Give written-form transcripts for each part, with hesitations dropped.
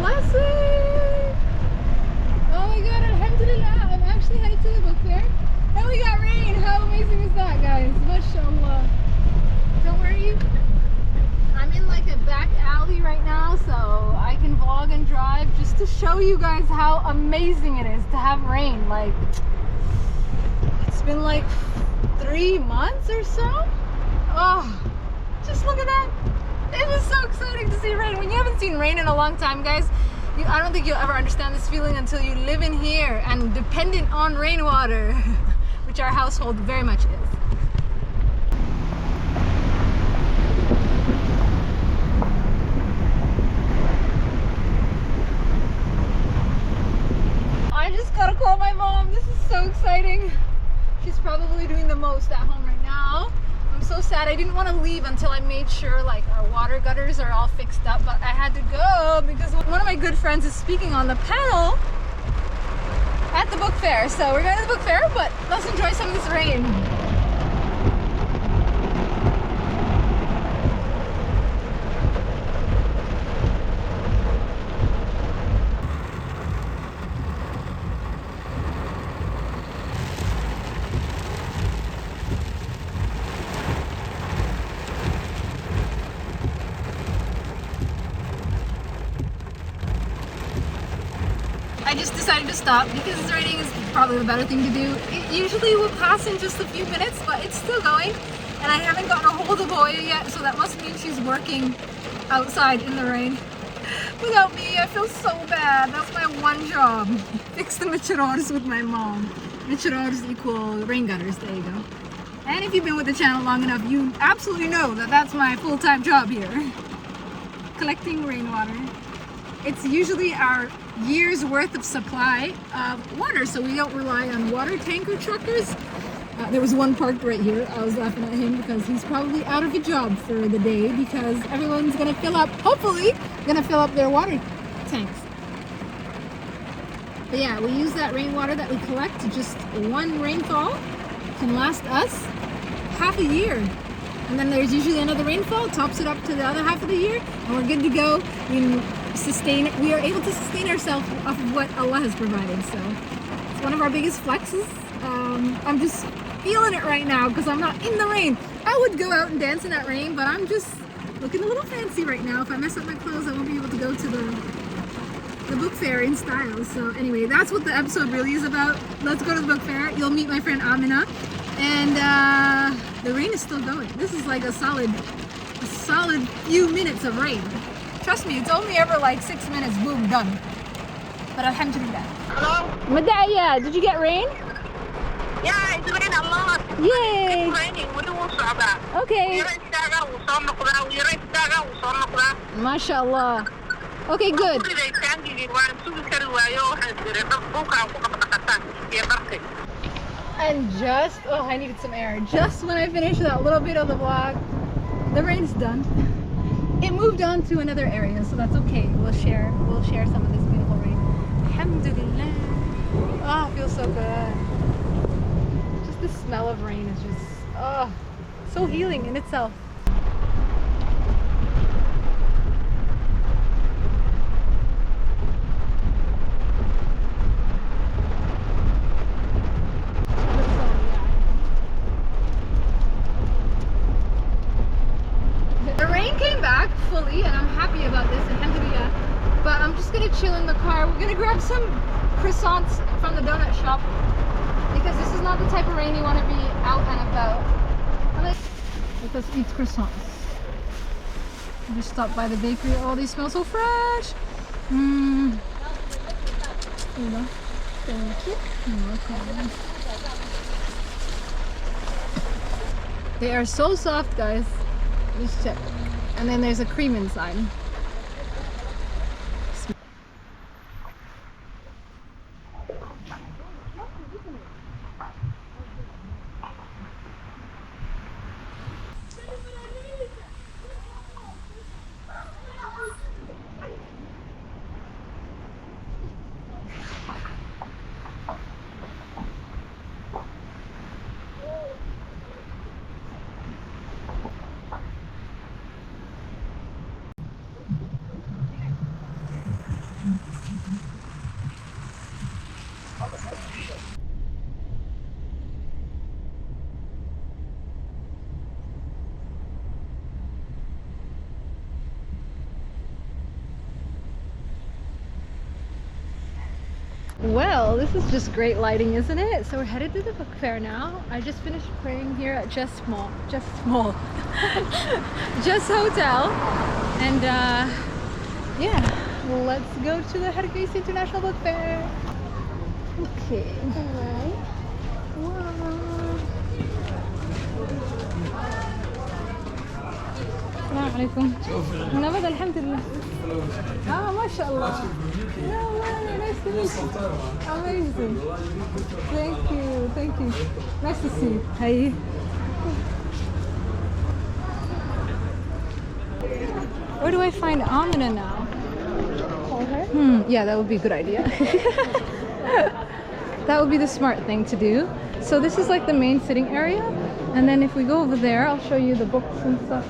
blessing. Oh my god, alhamdulillah. I'm actually headed to the book fair. And we got rain. How amazing is that, guys? Mashallah. Don't worry. I'm in like a back alley right now, so I can vlog and drive just to show you guys how amazing it is to have rain. Like, it's been like 3 months or so. Oh, just look at that. It was so exciting to see rain. When you haven't seen rain in a long time, guys, I don't think you'll ever understand this feeling until you live in here and dependent on rainwater, which our household very much is. I just gotta call my mom. This is so exciting. She's probably doing the most at home right now. I'm so sad. I didn't want to leave until I made sure like our water gutters are all fixed up, but I had to go because one of my good friends is speaking on the panel at the book fair. So we're going to the book fair, but let's enjoy some of this rain. I just decided to stop because it's raining is probably the better thing to do. It usually will pass in just a few minutes, but it's still going. And I haven't gotten a hold of Oya yet, so that must mean she's working outside in the rain. Without me, I feel so bad. That's my one job. Fix the micharors with my mom. Micharors equal rain gutters, there you go. And if you've been with the channel long enough, you absolutely know that that's my full-time job here. Collecting rainwater. It's usually our year's worth of supply of water, so we don't rely on water tanker truckers. There was one parked right here. I was laughing at him because he's probably out of a job for the day because everyone's gonna fill up, hopefully, gonna fill up their water tanks. But yeah, we use that rainwater that we collect. Just one rainfall can last us half a year. And then there's usually another rainfall, tops it up to the other half of the year, and we're good to go. We are able to sustain ourselves off of what Allah has provided. So it's one of our biggest flexes. I'm just feeling it right now because I'm not in the rain. I would go out and dance in that rain, but I'm just looking a little fancy right now. If I mess up my clothes, I won't be able to go to the book fair in style. So anyway, that's what the episode really is about. Let's go to the book fair. You'll meet my friend Amina, and the rain is still going. This is like a solid few minutes of rain. Trust me, it's only ever like 6 minutes, boom, done. But alhamdulillah. Hello? Madaya, did you get rain? Yeah, it's raining a lot. Yay! It's raining. What do you want to about? Okay. Mashallah. Okay, good. And just, oh, I needed some air. Just when I finished that little bit of the vlog, the rain's done. It moved on to another area, so that's okay. We'll share some of this beautiful rain. Alhamdulillah. Oh, it feels so good. Just the smell of rain is just, oh, so healing in itself. The rain came back fully, and I'm happy about this, alhamdulillah. But I'm just gonna chill in the car. We're gonna grab some croissants from the donut shop because this is not the type of rain you want to be out and about. Let us eat croissants. I just stopped by the bakery. Oh, they smell so fresh. Here you go. Thank you. You're welcome. They are so soft, guys. Just check. And then there's a cream inside. Well, this is just great lighting, isn't it? So we're headed to the book fair now. I just finished praying here at Just Hotel. And yeah, let's go to the Hargeisa International Bookfair. Okay. Alright. Wow. السلام عليكم. نبض الحمد لله. ما شاء الله. No way, nice to meet you. Amazing. Thank you. Nice to see you. Hi. Where do I find Amina now? Call her? Yeah, that would be a good idea. That would be the smart thing to do. So this is like the main sitting area. And then if we go over there, I'll show you the books and stuff.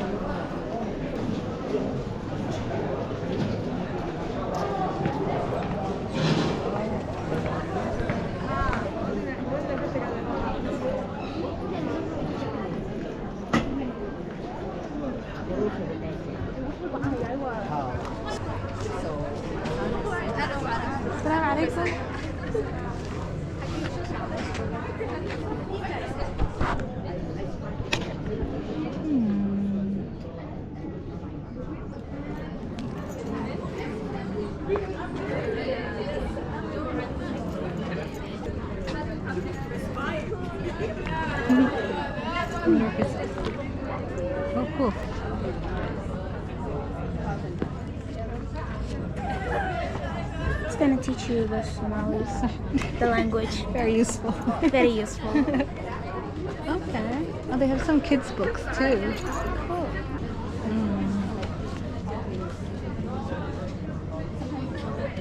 السلام عليكم. Oh, cool. It's gonna teach you the Somalis, the language. Very useful. Very useful. Okay. Oh, they have some kids' books too. Cool.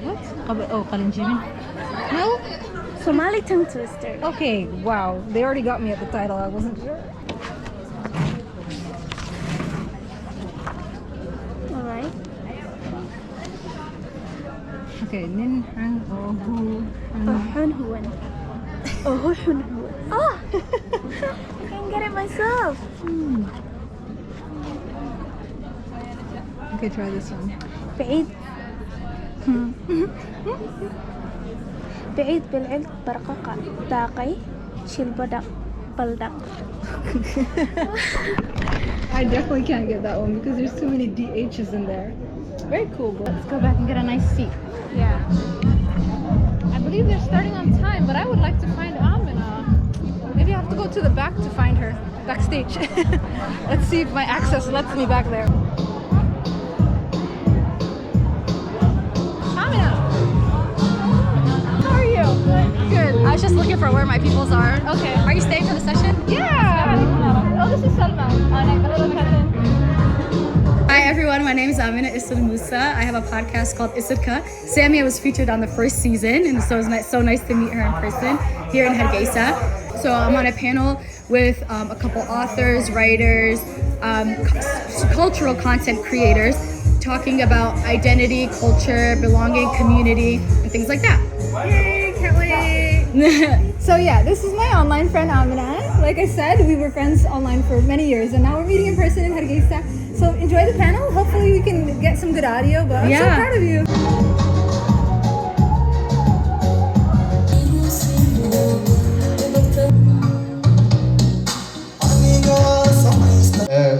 What? Qalinjimin. No? Somali tongue twister. Okay, wow. They already got me at the title. I wasn't sure. Alright. Okay, Nin Han Ohu. Ohunhuan. Ohunhuan. Oh! I can get it myself. Okay, try this one. بعيد بعيد بالعلق برققة داقي شيل بدق بلدق. I definitely can't get that one because there's too many DHs in there. Very cool, but let's go back and get a nice seat. Yeah. I believe they're starting on time, but I would like to find Amina. Maybe I have to go to the back to find her, backstage. Let's see if my access lets me back there. Amina! How are you? Good. I was just looking for where my peoples are. Okay. Are you staying for the session? Yeah! Oh, this is Salma, my little cousin. Hi everyone, my name is Amina Isud Musa. I have a podcast called Isudka. Samia was featured on the first season, and so it's so nice to meet her in person here in Hargeysa. So I'm on a panel with a couple authors, writers, cultural content creators, talking about identity, culture, belonging, community, and things like that. Yay, can't wait. So yeah, this is my online friend Amina. Like I said, we were friends online for many years, and now we're meeting in person in Hargeysa. So enjoy the panel. Hopefully we can get some good audio, but I'm so proud of you.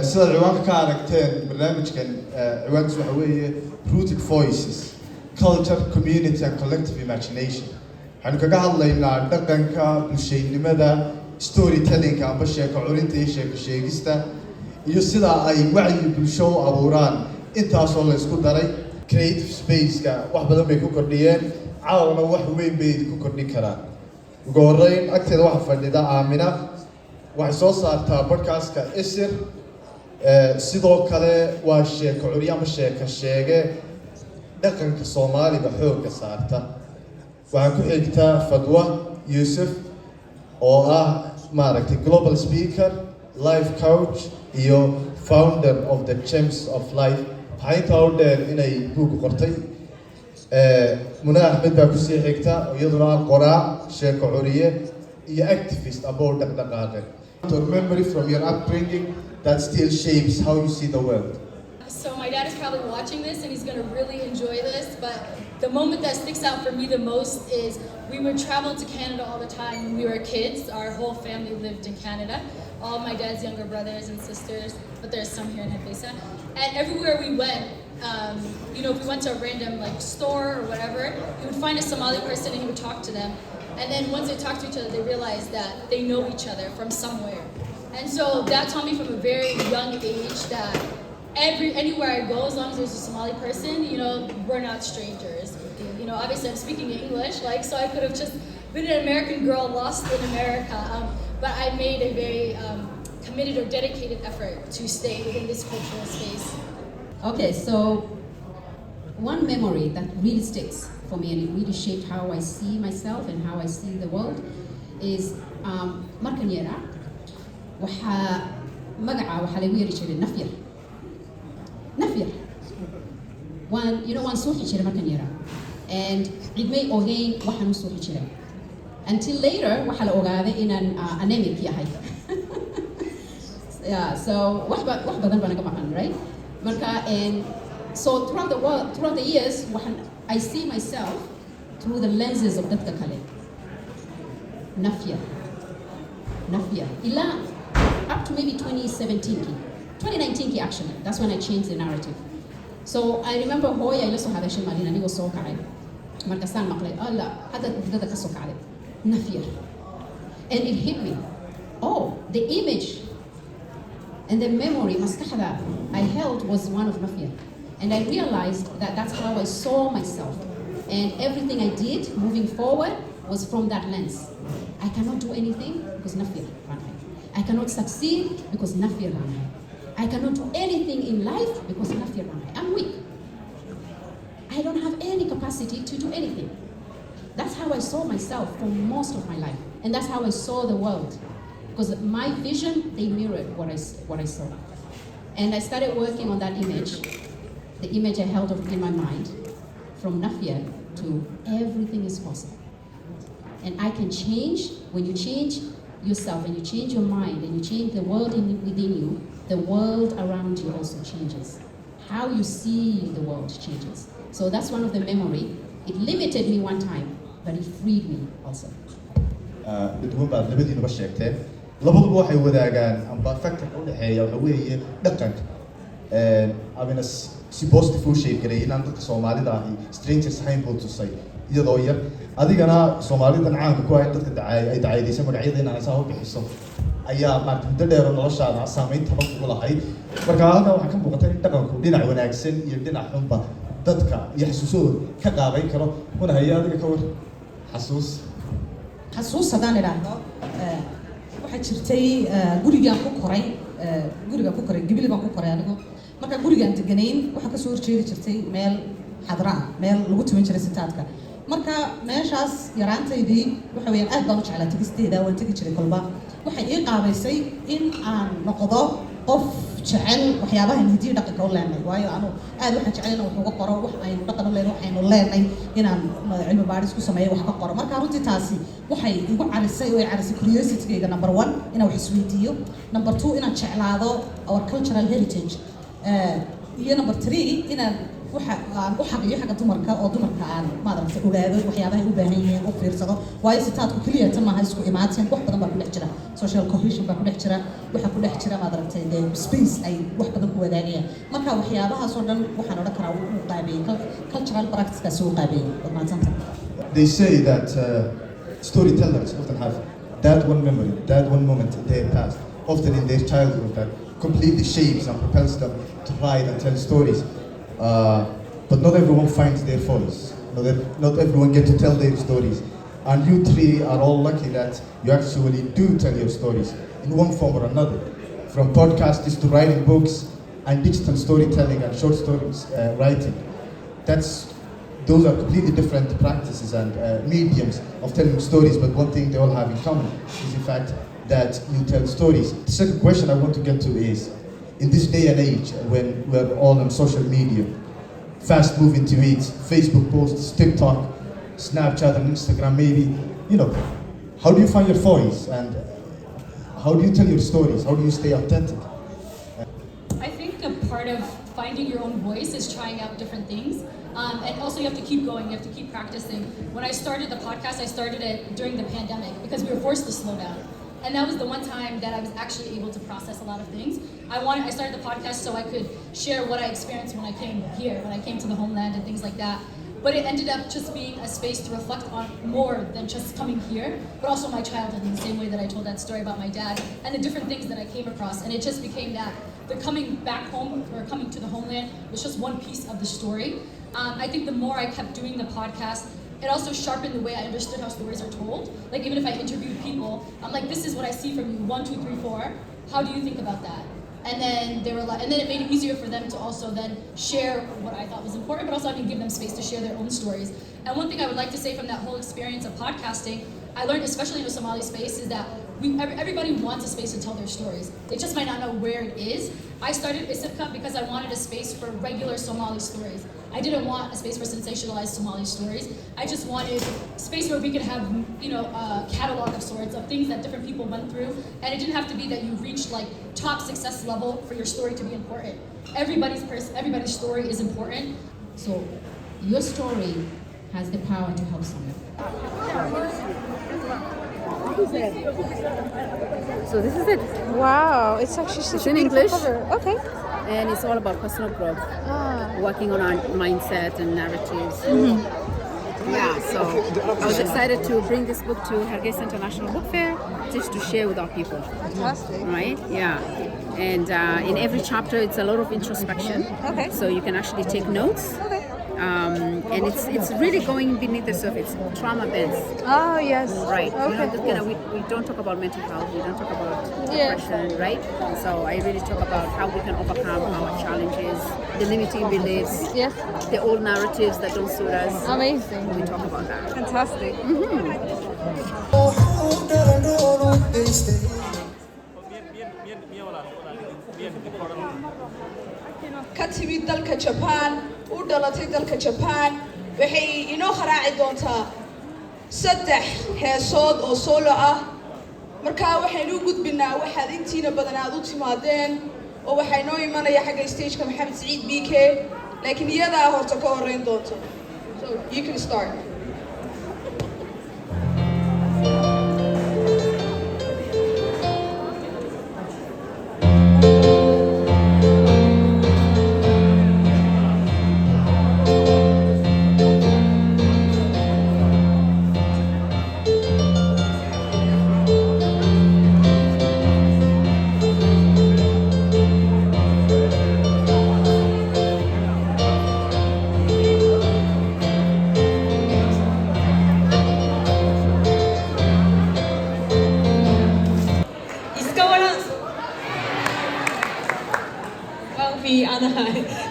sida ciwaanka ka aragteen barnaamijkan ciwaankiisu waxa weeye Rooted Voices Culture, Community and Collective Imagination. waxaanu kaga hadlaynaa dhaqanka, bulshaynimada, storytelling amba sheeko curinta iyo sheeko sheegista iyo sida ay wacyi bulsho u abuuraan intaasoo la isku daray. Creative space-ka wax badan bay ku kordhiyeen, caawna wax weyn bay ku kordhin karaan. ugu horreyn agteeda waxa fadhida Aamina, waxay soo saartaa podcast-ka Isir. sidoo kale waa sheeko curi ama sheeko sheege dhaqanka Soomaaliga xoogga saarta. waxaa ku xigta Fadwa Yusuf oo ah maaragtay global speaker, life coach iyo founder of the Gems of Life. waxay intaa u dheer inay buug qortay. Muna Ahmed baa ku sii xigta iyaduna qoraa, sheeko curiye iyo activist about dhaqdhaqaaqa. To memory from your upbringing that still shapes how you see the world. So my dad is probably watching this and he's gonna really enjoy this, but the moment that sticks out for me the most is we would travel to Canada all the time when we were kids. Our whole family lived in Canada. All my dad's younger brothers and sisters, but there's some here in Hargeysa. And everywhere we went, you know, if we went to a random like store or whatever, you would find a Somali person and he would talk to them. And then once they talk to each other, they realize that they know each other from somewhere. And so that taught me from a very young age that anywhere I go, as long as there's a Somali person, you know, we're not strangers. You know, obviously I'm speaking English, like, so I could have just been an American girl lost in America. But I made a very committed or dedicated effort to stay within this cultural space. Okay, so one memory that really sticks for me and it really shaped how I see myself and how I see the world is markan yara magaca waxaa lagu yeeri jiray nafyar waan suuxi jiray markan yara and cidmay ogeyn waxaan u suuxi jiray until later waxaa la ogaaday inaan anemic yahay. Yeah, so wax badan baa naga maqan, right? Marka, and so throughout the years, I see myself through the lenses of dadka kale. Nafya. Ila up to maybe 2019 actually. That's when I changed the narrative. So I remember hoy ay la soo hadashay maalin anigoo soo kacay. Markaasaan maqlay, alla, hadda dada ka soo kacday. Nafya. And it hit me. Oh, the image and the memory maskaxda I held was one of Nafya. And I realized that that's how I saw myself. And everything I did moving forward was from that lens. I cannot do anything because Nafya ran high. I cannot succeed because Nafya ran high. I cannot do anything in life because Nafya ran high. I'm weak. I don't have any capacity to do anything. That's how I saw myself for most of my life. And that's how I saw the world. Because my vision, they mirrored what I saw. And I started working on that image, the image I held in my mind, from Nafya to everything is possible. And I can change, when you change yourself and you change your mind and you change the world within you, the world around you also changes. How you see the world changes. So that's one of the memory. It limited me one time, but it freed me also. بدون بعد لبدي نبشرتين لبض واحد وداعان أم بفكر أول حاجة وهي دقن أبينا supposed to شيء كده إن عندك Somali ده strangers هاي بوتو صي يضايق أدي أنا Somali ده نعم كوي عندك دعاية دي سمع عيد إن أنا ساوي بحسه أيام ما تقدر نلاش على سامين تبغى ولا هاي مركانا وحكم بقتين دقن كودينا وناكسن يدينا حنبا دتك يحسسون كقابي كلام هنا هي هذا كور xasuus haddaan idhaahdo waxaa jirtay gurigaan ku koray gibli baan ku koray anigu marka gurigaan deganayn waxaa kasoo horjeedi jirtay meel xadra ah meel lagu tuman jiray sitaadka marka meeshaas yaraantaydii waxa weeyaan aad baan u jeclaa tegisteeda waan tegi jiray kolba waxay ii qaabaysay in aan noqdo qof jecel waxyaabaha hidiyo dhaqanka u leenay waayo anu aad waxaan jecel inaan wax uga qoro wax aynu dhaqan u leenay waxaynu leenay inaan cilmi baadhis ku sameeyo wax ka qoro marka runtii taasi waxay igu carisay oo ay carisay curiosity-gayga number 1 inaan wax isweydiiyo number 2 inaan jeclaado our cultural heritage iyo number 3 inaan waxa aan u xaqiiyo xagga dumarka oo dumarka aan maaragtay ogaado waxyaabaha ay u baahan yihiin oo fiirsado waayo sitaadku kaliya tan maaha isku imaateen wax badan baa ku dhex jira social cohesion baa ku dhex jira waxa ku dhex jira maaragtay space ay wax badan ku wadaagayaan marka waxyaabahaas oo dhan waxaan oran karaa uu qaabeeyay cultural practice-kaas uu qaabeeyay wadnaantanta. They say that storytellers often have that one memory, that one moment in their past, often in their childhood, that completely shapes and propels them to write and tell stories. But not everyone finds their voice. Not everyone gets to tell their stories. And you three are all lucky that you actually do tell your stories in one form or another. From podcasts to writing books and digital storytelling and short stories writing. Those are completely different practices and mediums of telling stories, but one thing they all have in common is the fact that you tell stories. The second question I want to get to is, in this day and age when we're all on social media, fast moving tweets, Facebook posts, TikTok, Snapchat and Instagram maybe, how do you find your voice and how do you tell your stories? How do you stay authentic? I think a part of finding your own voice is trying out different things. And also you have to keep going, you have to keep practicing. When I started the podcast, I started it during the pandemic because we were forced to slow down. And that was the one time that I was actually able to process a lot of things. I started the podcast so I could share what I experienced when I came here, when I came to the homeland and things like that. But it ended up just being a space to reflect on more than just coming here, but also my childhood in the same way that I told that story about my dad and the different things that I came across. And it just became that the coming back home or coming to the homeland was just one piece of the story. I think the more I kept doing the podcast, it also sharpened the way I understood how stories are told. Like even if I interviewed people, I'm like, this is what I see from you, 1, 2, 3, 4. How do you think about that? And then they were like, and then it made it easier for them to also then share what I thought was important, but also I can give them space to share their own stories. And one thing I would like to say from that whole experience of podcasting, I learned, especially in the Somali space, is that everybody wants a space to tell their stories. They just might not know where it is. I started Isidka because I wanted a space for regular Somali stories. I didn't want a space for sensationalized Somali stories. I just wanted a space where we could have, a catalog of sorts of things that different people went through. And it didn't have to be that you reached like top success level for your story to be important. Everybody's story is important. So your story has the power to help someone. So this is it. Wow, it's actually such It's a in beautiful English. cover. Okay. And it's all about personal growth, working on our mindset and narratives. Yeah, so I was excited to bring this book to Hargeisa International Bookfair just to share with our people. Fantastic. Right? Yeah. And in every chapter, it's a lot of introspection. Okay. So you can actually take notes. Okay. And it's really going beneath the surface. Trauma bends. Oh, yes. Right. Okay. We don't talk about mental health. We don't talk about depression, right? So I really talk about how we can overcome our challenges, the limiting beliefs, Yes. the old narratives that don't suit us. Amazing. We talk about that. Fantastic. ka timid dalka Japan u dhalatay dalka Japan waxay inoo qaraaci doontaa 3 heesood oo solo ah marka waxaynu u gudbinaa waxaad intiina badan aad u timaadeen oo waxay noo imanaya xagga stage-ka Maxamed Saciid BK laakiin iyada horta ka horeyn doonto so you can start.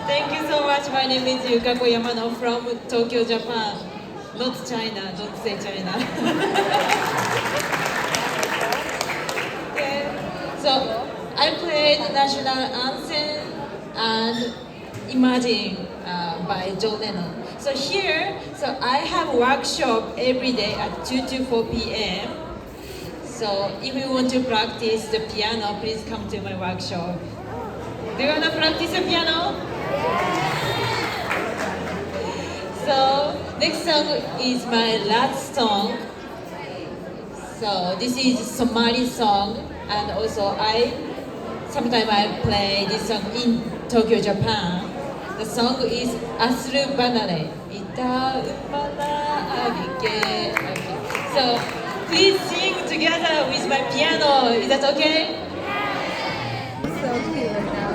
Thank you so much. My name is Yukako Yamano from Tokyo, Japan. Not China, don't say China. Okay. So I played national anthem and Imagine by John Lennon. So here, I have a workshop every day at 2 to 4 p.m. So if you want to practice the piano, please come to my workshop. Do you want to practice the piano? So next song is my last song. So this is Somali song, and also sometimes I play this song in Tokyo, Japan. The song is Asru Banare. So please sing together with my piano. Is that okay? So cute right now.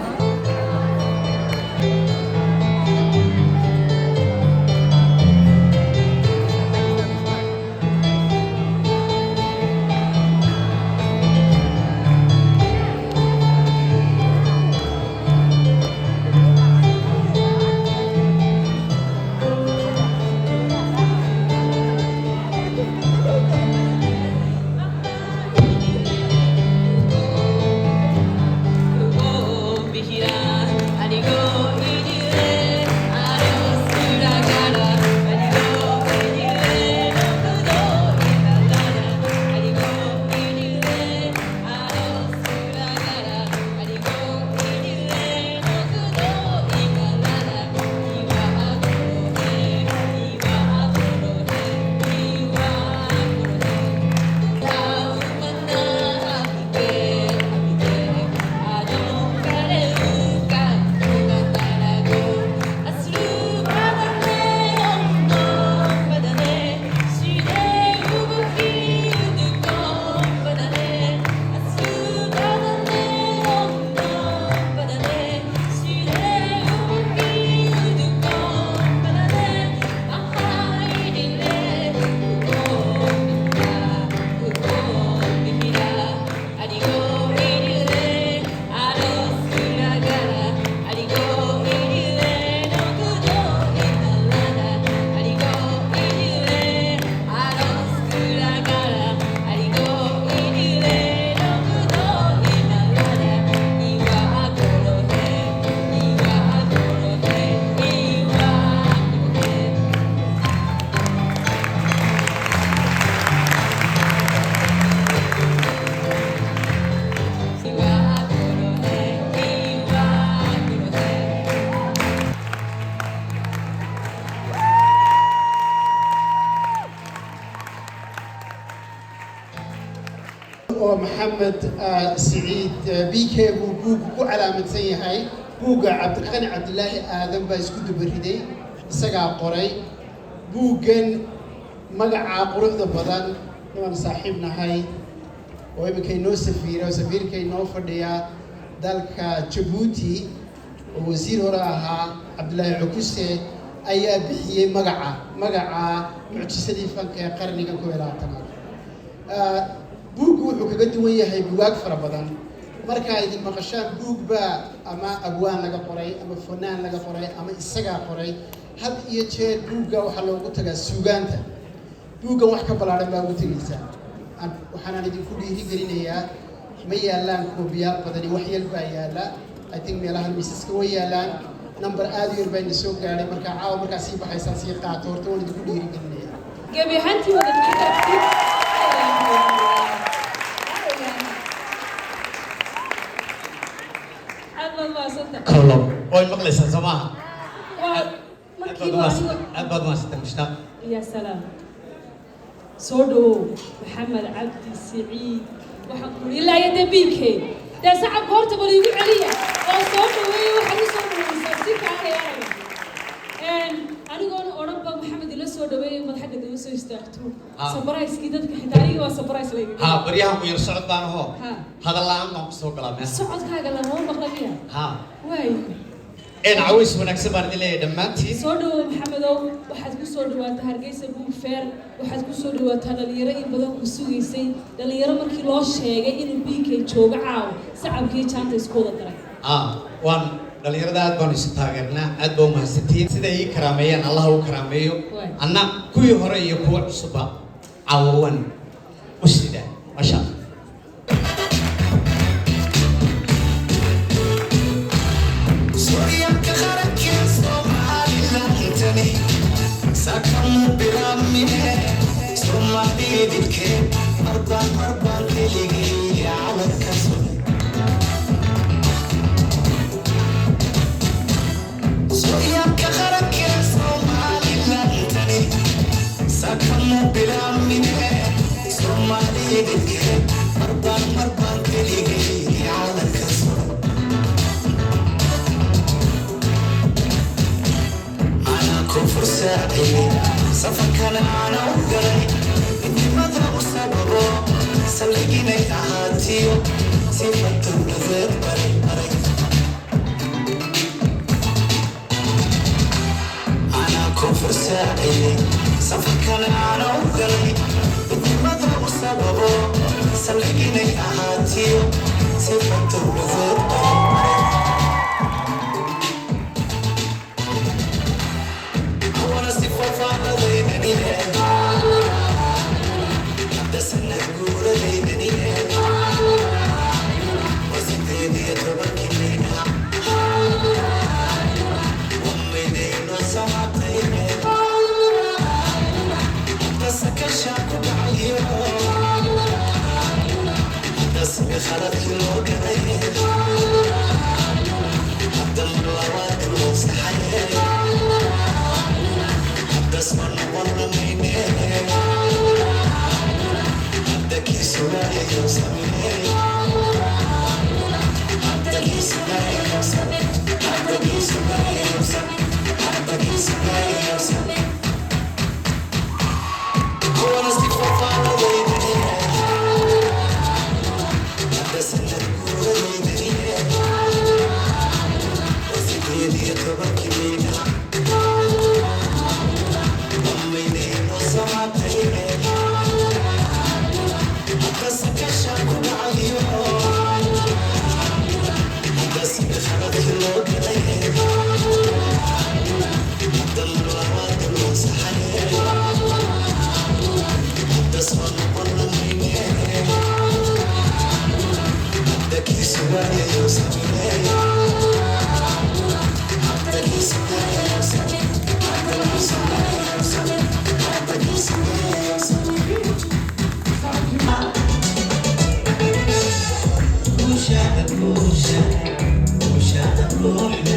محمد سعيد بيكي بوكو علامة سيهاي بوكا عبد الله آدم بايسكو دبريدي سقا قري بوكن مقع قرق دبضان نوان صاحبنا هاي ويبكي نو سفير وسفير كي نو فرديا دالك جبوتي ووزير وراها عبد الله عكوسي أيا بحيي مقع معجسة فانك قرني كويلاتنا buuggu wuxuu kaga duwan yahay buugaag fara badan marka ay idin maqashaan buug baa ama abwaan laga qoray ama fanaan laga qoray ama isaga qoray had iyo jeer buugga waxa loogu tagaa suugaanta buugga wax ka balaaran baa ugu tagaysaa waxaan idinku dhiirigelinayaa ma yaalaan koobiyaal badani wax yar baa yaala I think meelaha miisaska way yaalaan number aad yar baa soo gaaray marka caawa markaa sii baxaysaa sii qaato horta waan idinku dhiirigelinayaa gabi ahaantii wada كلهم وين مقلس سماها أبد ما مشتاق يا سلام سودو محمد عبد السعيد وحقول إلا يدبيك ده ساعة بورت بلي يقول عليا وصوتو وحنا صوتو سبتك على أنا قلنا أوروبا محمد إلا سودو ما حد يدوي سيستأخذوا سبرايس كده كحتاري وسبرايس ليه ها بريهم ويرسعد بانه هو هذا الله عنهم سوق كلامه سعد كاجا لما هو مغلبية ها واي إن عويس ونكسب أردلي دمانتي سودو محمدو waxaad ku soo dhawaatay Hargeysa Bookfair waxaad ku soo dhawaatay dhalinyaro in badan ku sugaysay dhalinyaro markii loo sheegay in BK jooga caaw sacabkii jaanta isku wada daray waan dhalinyarada aad baan isu taageernaa aad baa u mahadsantihiin sida ii karaameeyaan Allah uu karaameeyo anna kuwii hore iyo kuwa cusubba caawan u sida masha Allah سكن برامي ثم بيدك مربى ليلي على الكسر سوياك خرك Somaliland تاني سكن برامي ثم بيدك مربى ليلي على الكسر كفر ساعي سفكنا أنا وقري إني ماذا أسببه سلقيني أهاتيو سيفت النظر بري أنا كفر ساعي سفكنا أنا وقري إني ماذا أسببه سلقيني أهاتيو سيفت النظر بري خلت الوقت الدم الواد المستحيل بس من والله مني بدك يسوي يوصلني بدك يسوي يوصلني بدك يسوي يوصلني بدك يسوي يوصلني هو نصدق فضل ويدني بس انت تقول ويدني وسيدي يتبكي منها روح